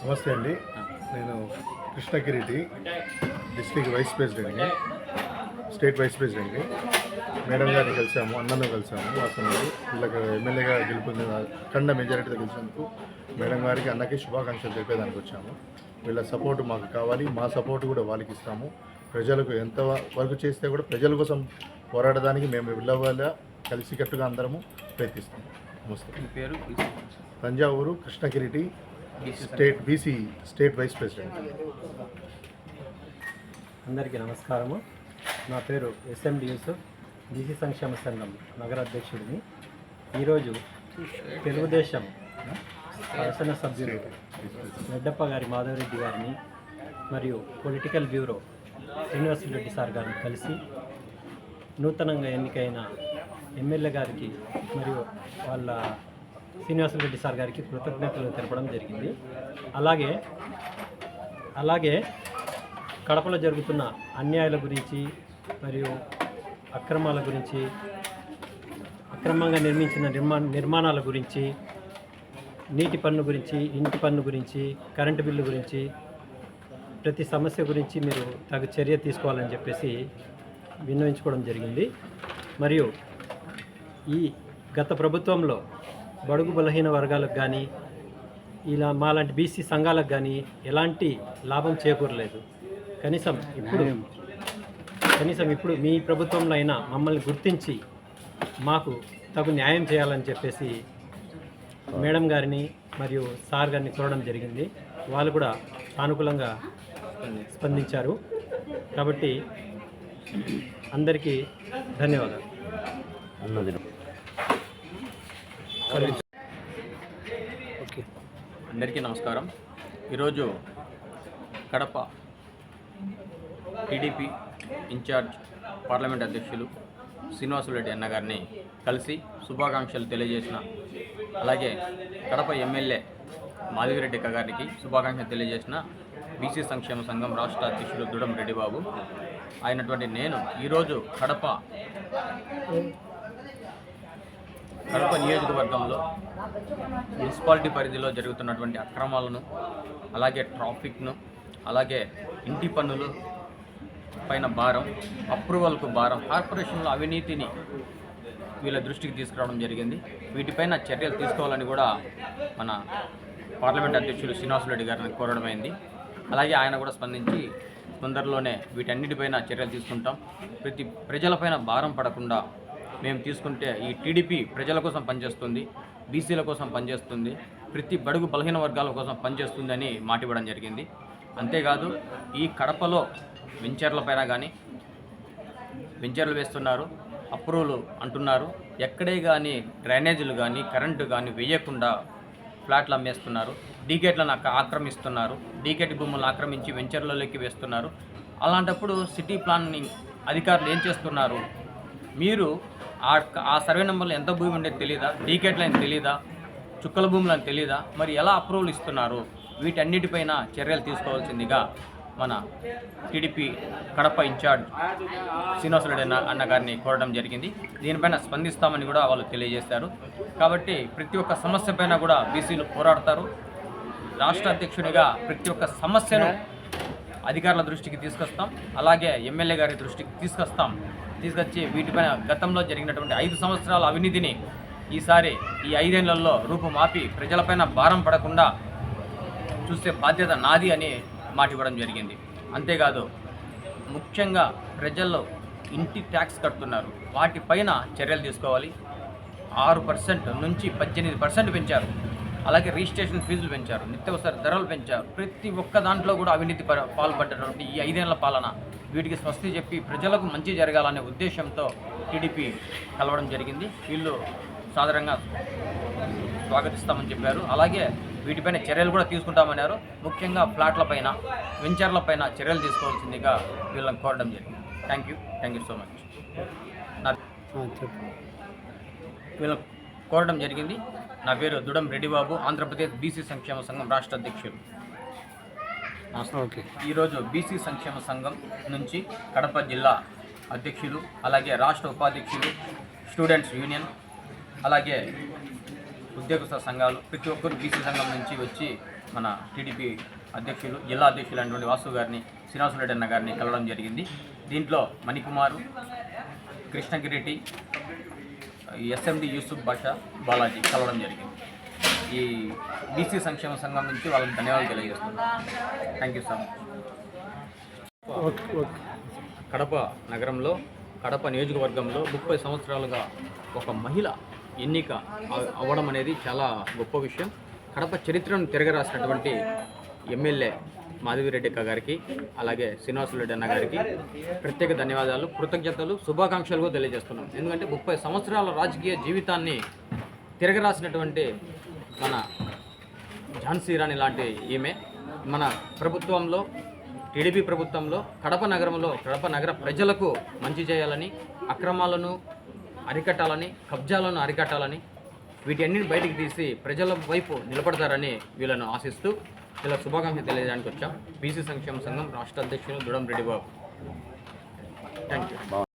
నమస్తే అండి, నేను కృష్ణకిరీటి డిస్ట్రిక్ట్ వైస్ ప్రెసిడెంట్ని, స్టేట్ వైస్ ప్రెసిడెంట్ని. మేడం గారిని కలిసాము, అన్నను కలిసాము. అసలు వీళ్ళకి ఎమ్మెల్యేగా గెలుపొందిన అఖండ మెజారిటీతో గెలిచినందుకు మేడం గారికి అన్నకి శుభాకాంక్షలు తెలిపేదానికి వచ్చాము. వీళ్ళ సపోర్టు మాకు కావాలి, మా సపోర్టు కూడా వాళ్ళకి ఇస్తాము. ప్రజలకు ఎంత వరకు చేస్తే కూడా ప్రజల కోసం పోరాడడానికి మేము వీళ్ళ కలిసికట్టుగా అందరము ప్రయత్నిస్తాము. నమస్తే. పేరు Thanjavur Krishnakireeti, state BC state vice president. అందరికీ నమస్కారము. నా పేరు ఎస్ఎండి యూసుఫ్, బీసీ సంక్షేమ సంఘం నగర అధ్యక్షుడిని. ఈరోజు తెలుగుదేశం శాసనసభ్యులు రెడ్డప్ప గారి మాధవరెడ్డి గారిని మరియు పొలిటికల్ బ్యూరో శ్రీనివాసరెడ్డి సార్ గారిని కలిసి నూతనంగా ఎన్నికైన ఎమ్మెల్యే గారికి మరియు వాళ్ళ శ్రీనివాసరెడ్డి సార్ గారికి కృతజ్ఞతలు తెలపడం జరిగింది. అలాగే కడపలో జరుగుతున్న అన్యాయాల గురించి మరియు అక్రమాల గురించి, అక్రమంగా నిర్మించిన నిర్మాణాల గురించి, నీటి పన్ను గురించి, ఇంటి పన్ను గురించి, కరెంటు బిల్లు గురించి, ప్రతి సమస్య గురించి మీరు తగు చర్య తీసుకోవాలని చెప్పేసి విన్నవించుకోవడం జరిగింది. మరియు ఈ గత ప్రభుత్వంలో బడుగు బలహీన వర్గాలకు కానీ ఇలా మాలాంటి బీసీ సంఘాలకు కానీ ఎలాంటి లాభం చేకూరలేదు. కనీసం ఇప్పుడు మీ ప్రభుత్వంలో అయినా మమ్మల్ని గుర్తించి మాకు తగు న్యాయం చేయాలని చెప్పేసి మేడం గారిని మరియు సార్ గారిని కోరడం జరిగింది. వాళ్ళు కూడా సానుకూలంగా స్పందించారు. కాబట్టి అందరికీ ధన్యవాదాలు. అందరికీ నమస్కారం. ఈరోజు కడప టీడీపీ ఇన్ఛార్జ్ పార్లమెంట్ అధ్యక్షులు శ్రీనివాసరెడ్డి అన్న గారిని కలిసి శుభాకాంక్షలు తెలియజేసిన, అలాగే కడప ఎమ్మెల్యే మాధవిరెడ్డి అక్క గారికి శుభాకాంక్షలు తెలియజేసిన బీసీ సంక్షేమ సంఘం రాష్ట్ర అధ్యక్షులు దుడం రెడ్డిబాబు అయినటువంటి నేను ఈరోజు కడప నియోజకవర్గంలో మున్సిపాలిటీ పరిధిలో జరుగుతున్నటువంటి అక్రమాలను, అలాగే ట్రాఫిక్ను, అలాగే ఇంటి పన్నులు పైన భారం, అప్రూవల్కు భారం, కార్పొరేషన్లో అవినీతిని వీళ్ళ దృష్టికి తీసుకురావడం జరిగింది. వీటిపైన చర్యలు తీసుకోవాలని కూడా మన పార్లమెంట్ అధ్యక్షులు శ్రీనివాసరెడ్డి గారిని కోరడమైంది. అలాగే ఆయన కూడా స్పందించి తొందరలోనే వీటన్నిటిపైన చర్యలు తీసుకుంటాం. ప్రతి ప్రజలపైన భారం పడకుండా మేము తీసుకుంటే ఈ టీడీపీ ప్రజల కోసం పనిచేస్తుంది, బీసీల కోసం పనిచేస్తుంది, ప్రతి బడుగు బలహీన వర్గాల కోసం పనిచేస్తుందని మాటివ్వడం జరిగింది. అంతేకాదు ఈ కడపలో వెంచర్లపైన కానీ వెంచర్లు వేస్తున్నారు, అప్రూవల్ అంటున్నారు, ఎక్కడే కానీ డ్రైనేజీలు కానీ కరెంటు కానీ వేయకుండా ఫ్లాట్లు అమ్మేస్తున్నారు, డీకేట్లను ఆక్రమిస్తున్నారు, డీకేట్ భూములను ఆక్రమించి వెంచర్లలోకి వేస్తున్నారు. అలాంటప్పుడు సిటీ ప్లానింగ్ అధికారులు ఏం చేస్తున్నారు? మీరు ఆ సర్వే నెంబర్లో ఎంత భూమి ఉండేది తెలీదా? డీకేట్లు అని తెలీదా? చుక్కల భూములు అని తెలీదా? మరి ఎలా అప్రూవల్ ఇస్తున్నారు? వీటన్నిటిపైన చర్యలు తీసుకోవాల్సిందిగా మన టీడీపీ కడప ఇన్ఛార్జ్ శ్రీనివాసరెడ్డి అన్న గారిని కోరడం జరిగింది. దీనిపైన స్పందిస్తామని కూడా వాళ్ళు తెలియజేశారు. కాబట్టి ప్రతి ఒక్క సమస్య పైన కూడా బీసీలు పోరాడతారు. రాష్ట్ర అధ్యక్షునిగా ప్రతి ఒక్క సమస్యను అధికారుల దృష్టికి తీసుకొస్తాం, అలాగే ఎమ్మెల్యే గారి దృష్టికి తీసుకొచ్చి వీటిపైన గతంలో జరిగినటువంటి 5 సంవత్సరాల అవినీతిని ఈసారి ఈ 5 ఏళ్లలో రూపుమాపి ప్రజలపైన భారం పడకుండా చూసే బాధ్యత నాది అని మాట ఇవ్వడం జరిగింది. అంతేకాదు ముఖ్యంగా ప్రజల్లో ఇంటి ట్యాక్స్ కడుతున్నారు, వాటిపైన చర్యలు తీసుకోవాలి. 6% నుంచి 18% పెంచారు. అలాగే రిజిస్ట్రేషన్ ఫీజులు పెంచారు, నిత్యావసర ధరలు పెంచారు. ప్రతి ఒక్క దాంట్లో కూడా అవినీతి పాల్పడ్డటువంటి ఈ 5 ఏళ్ల పాలన వీటికి స్వస్తి చెప్పి ప్రజలకు మంచి జరగాలనే ఉద్దేశంతో టీడీపీ కలవడం జరిగింది. వీళ్ళు సాధారణంగా స్వాగతిస్తామని చెప్పారు. అలాగే వీటిపైన చర్యలు కూడా తీసుకుంటామన్నారు. ముఖ్యంగా ఫ్లాట్లపైన, వెంచర్లపైన చర్యలు తీసుకోవాల్సిందిగా వీళ్ళని కోరడం జరిగింది. Thank you so much. వీళ్ళని కోరడం జరిగింది. నా పేరు దుడం రెడ్డిబాబు, ఆంధ్రప్రదేశ్ బీసీ సంక్షేమ సంఘం రాష్ట్ర అధ్యక్షుడు. ఓకే. ఈరోజు బీసీ సంక్షేమ సంఘం నుంచి కడప జిల్లా అధ్యక్షులు, అలాగే రాష్ట్ర ఉపాధ్యక్షులు, స్టూడెంట్స్ యూనియన్, అలాగే ఉద్యోగస్తుల సంఘాలు ప్రతి ఒక్కరు బీసీ సంఘం నుంచి వచ్చి మన టీడీపీ అధ్యక్షులు, జిల్లా అధ్యక్షులు అయినటువంటి వాసు గారిని, శ్రీనివాసరెడ్డి అన్న గారిని కలవడం జరిగింది. దీంట్లో మణికుమారు, కృష్ణగిరెడ్డి, ఎస్ఎండి యూసుఫ్ బాషా, బాలాజీ కలవడం జరిగింది. ఈ బీసీ సంక్షేమ సంఘం నుంచి వాళ్ళకి ధన్యవాదాలు తెలియజేస్తున్నాను. Thank you so much. Kadapa నగరంలో, కడప నియోజకవర్గంలో 30 సంవత్సరాలుగా ఒక మహిళ ఎన్నిక అవ్వడం అనేది చాలా గొప్ప విషయం. కడప చరిత్రను తిరగరాసినటువంటి ఎమ్మెల్యే మాధవిరెడ్డి అక్క గారికి, అలాగే శ్రీనివాసరెడ్డి అన్న గారికి ప్రత్యేక ధన్యవాదాలు, కృతజ్ఞతలు, శుభాకాంక్షలు కూడా తెలియజేస్తున్నాం. ఎందుకంటే 30 సంవత్సరాల రాజకీయ జీవితాన్ని తిరగరాసినటువంటి మన ఝాన్సీ రాణి లాంటి ఈమె మన ప్రభుత్వంలో, టీడీపీ ప్రభుత్వంలో కడప నగరంలో, కడప నగర ప్రజలకు మంచి చేయాలని, అక్రమాలను అరికట్టాలని, కబ్జాలను అరికట్టాలని, వీటన్నిటిని బయటికి తీసి ప్రజల వైపు నిలబడతారని వీళ్ళను ఆశిస్తూ ఇలా శుభాకాంక్షలు తెలియజేయడానికి వచ్చాం. బీసీ సంక్షేమ సంఘం రాష్ట్ర అధ్యక్షులు దుడం రెడ్డిబాబు. Thank you.